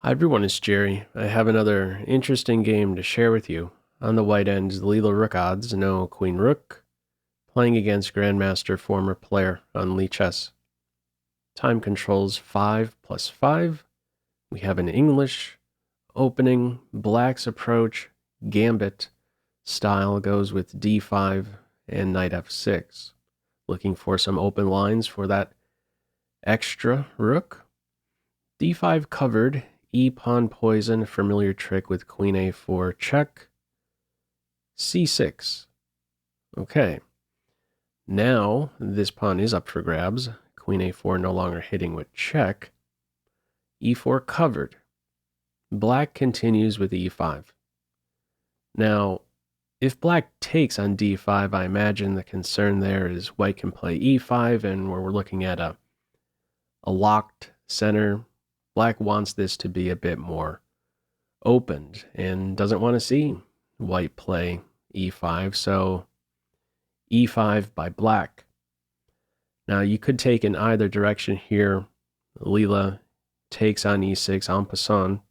Hi everyone, it's Jerry. I have another interesting game to share with you. On the white end, LeelaRookOdds, no Queen Rook, playing against Grandmaster former player on lichess. Time controls 5+5. We have an English opening, Black's approach, Gambit style goes with d5 and knight f6. Looking for some open lines for that extra rook. d5 covered, e-pawn poison, familiar trick with queen a4 check. c6. Okay. Now this pawn is up for grabs. Queen a4 no longer hitting with check. e4 covered. Black continues with e5. Now, if black takes on d5, I imagine the concern there is white can play e5, and where we're looking at a locked center, black wants this to be a bit more opened and doesn't want to see white play e5, so e5 by black. Now you could take in either direction here. Leela takes on e6 en passant.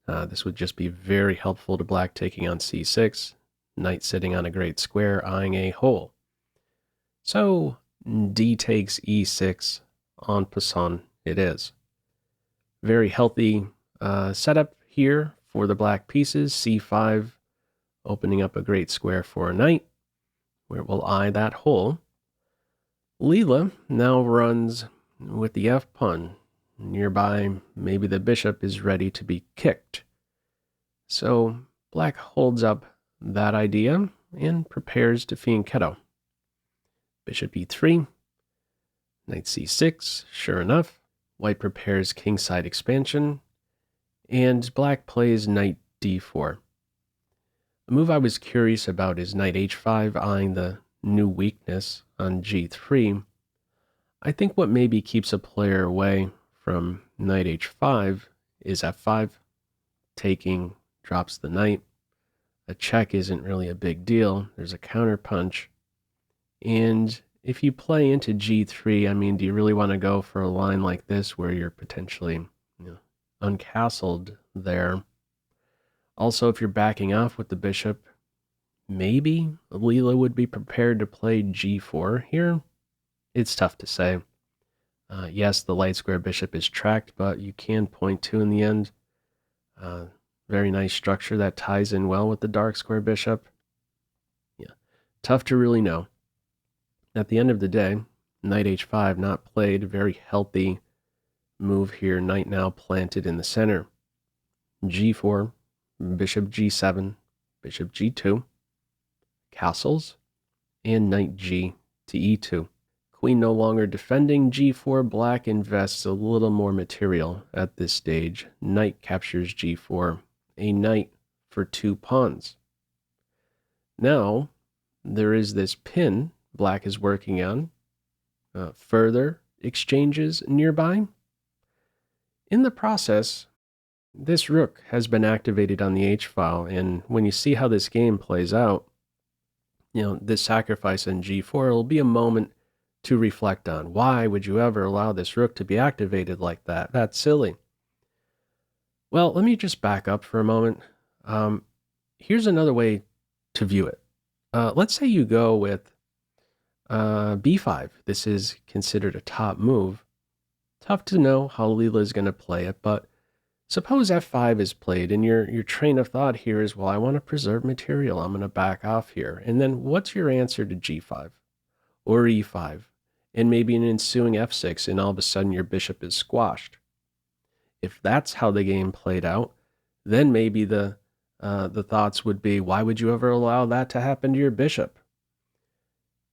This would just be very helpful to black taking on c6. Knight sitting on a great square, eyeing a hole. So d takes e6 en passant it is. Very healthy setup here for the black pieces. c5 opening up a great square for a knight, where it will eye that hole. Leela now runs with the f-pawn. Nearby, maybe the bishop is ready to be kicked. So black holds up that idea and prepares to fianchetto. Bishop e3, knight c6, sure enough. White prepares kingside expansion, and black plays knight d4. A move I was curious about is knight h5, eyeing the new weakness on g3. I think what maybe keeps a player away from knight h5 is f5. Taking drops the knight. A check isn't really a big deal. There's a counterpunch. And if you play into g3, I mean, do you really want to go for a line like this where you're potentially uncastled there? Also, if you're backing off with the bishop, maybe Leela would be prepared to play g4 here. It's tough to say. Yes, the light square bishop is tracked, but you can point to in the end. Very nice structure that ties in well with the dark square bishop. Yeah, tough to really know. At the end of the day, knight h5 not played. Very healthy move here. Knight now planted in the center. g4, bishop g7, bishop g2, castles, and knight g to e2. Queen no longer defending. g4, black invests a little more material at this stage. Knight captures g4, a knight for 2 pawns. Now, there is this pin black is working on. Further exchanges nearby. In the process, this rook has been activated on the h-file, and when you see how this game plays out, this sacrifice on g4 will be a moment to reflect on. Why would you ever allow this rook to be activated like that? That's silly. Well, let me just back up for a moment. Here's another way to view it. Let's say you go with b5. This is considered a top move. Tough to know how Leela is going to play it, but suppose f5 is played, and your train of thought here is, well, I want to preserve material. I'm going to back off here. And then what's your answer to g5 or e5? And maybe an ensuing f6, and all of a sudden your bishop is squashed. If that's how the game played out, then maybe the thoughts would be, why would you ever allow that to happen to your bishop?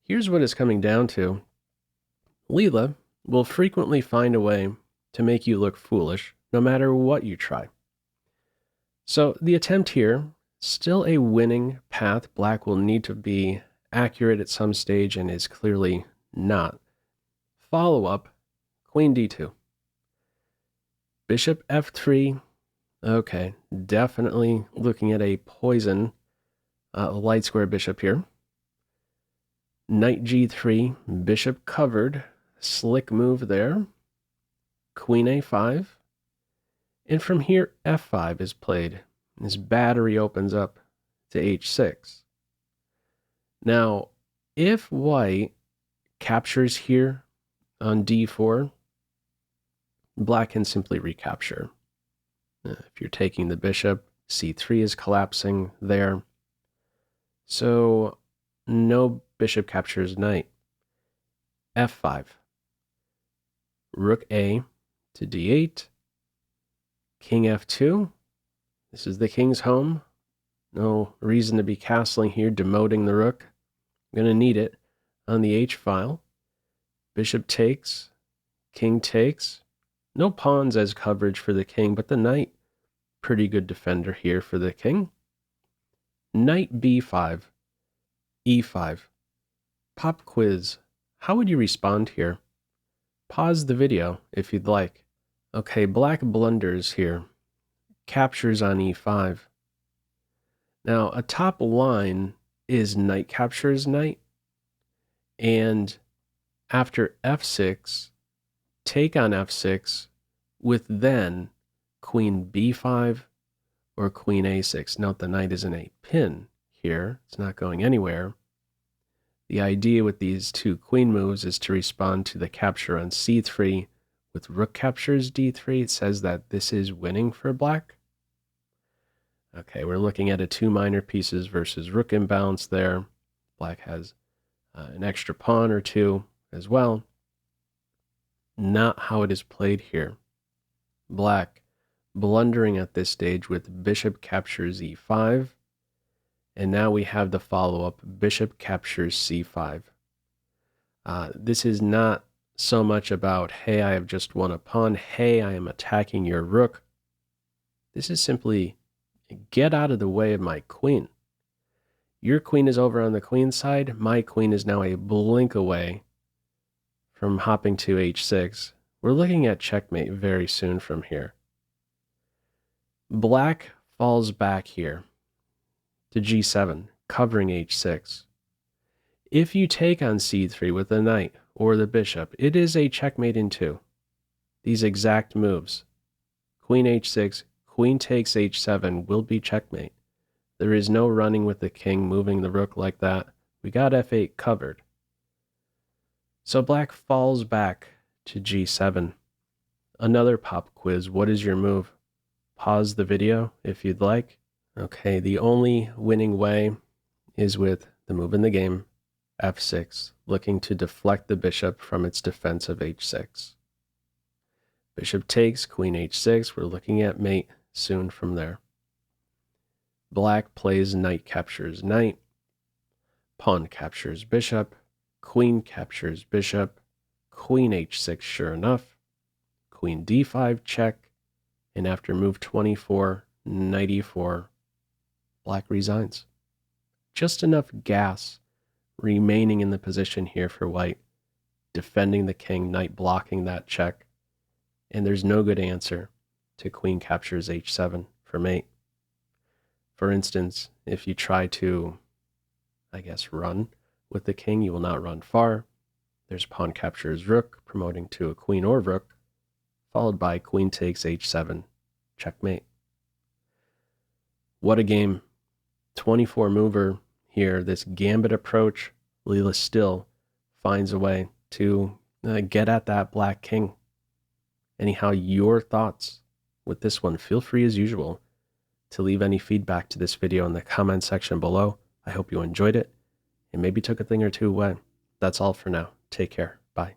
Here's what it's coming down to. Leela will frequently find a way to make you look foolish, no matter what you try. So the attempt here, still a winning path. Black will need to be accurate at some stage and is clearly not. Follow-up, queen d2. Bishop f3. Okay, definitely looking at a poison light square bishop here. Knight g3, bishop covered. Slick move there. Queen a5. And from here, f5 is played. This battery opens up to h6. Now, if white captures here on d4, black can simply recapture. If you're taking the bishop, c3 is collapsing there. So no bishop captures knight. f5. Rook a to d8. King f2. This is the king's home. No reason to be castling here, demoting the rook. I'm going to need it on the h file. Bishop takes. King takes. No pawns as coverage for the king, but the knight, pretty good defender here for the king. Knight b5, e5. Pop quiz. How would you respond here? Pause the video if you'd like. Okay, black blunders here. Captures on e5. Now, a top line is knight captures knight. And after f6, take on f6 with then queen b5 or queen a6. Note the knight is in a pin here. It's not going anywhere. The idea with these two queen moves is to respond to the capture on c3 with rook captures d3. It says that this is winning for black. Okay, we're looking at a two minor pieces versus rook imbalance there. Black has an extra pawn or two as well. Not how it is played here. Black blundering at this stage with bishop captures e5. And now we have the follow-up, bishop captures c5. This is not so much about, hey, I have just won a pawn. Hey, I am attacking your rook. This is simply, get out of the way of my queen. Your queen is over on the queen side. My queen is now a blink away from hopping to h6. We're looking at checkmate very soon from here. Black falls back here to g7, covering h6. If you take on c3 with the knight or the bishop, it is a checkmate in two. These exact moves, queen h6, queen takes h7, will be checkmate. There is no running with the king, moving the rook like that. We got f8 covered. So black falls back to g7. Another pop quiz. What is your move? Pause the video if you'd like. Okay, the only winning way is with the move in the game, f6, looking to deflect the bishop from its defense of h6. Bishop takes, queen h6. We're looking at mate soon from there. Black plays knight captures knight. Pawn captures bishop. Queen captures bishop. Queen h6, sure enough. Queen d5 check. And after move 24, knight e4, black resigns. Just enough gas remaining in the position here for white, defending the king, knight blocking that check. And there's no good answer to queen captures h7 for mate. For instance, if you try to, run with the king, you will not run far. There's pawn captures rook, promoting to a queen or rook, followed by queen takes h7, checkmate. What a game. 24 mover here, this gambit approach. Leela still finds a way to get at that black king. Anyhow, your thoughts with this one, feel free as usual to leave any feedback to this video in the comment section below. I hope you enjoyed it and maybe took a thing or two away. That's all for now. Take care. Bye.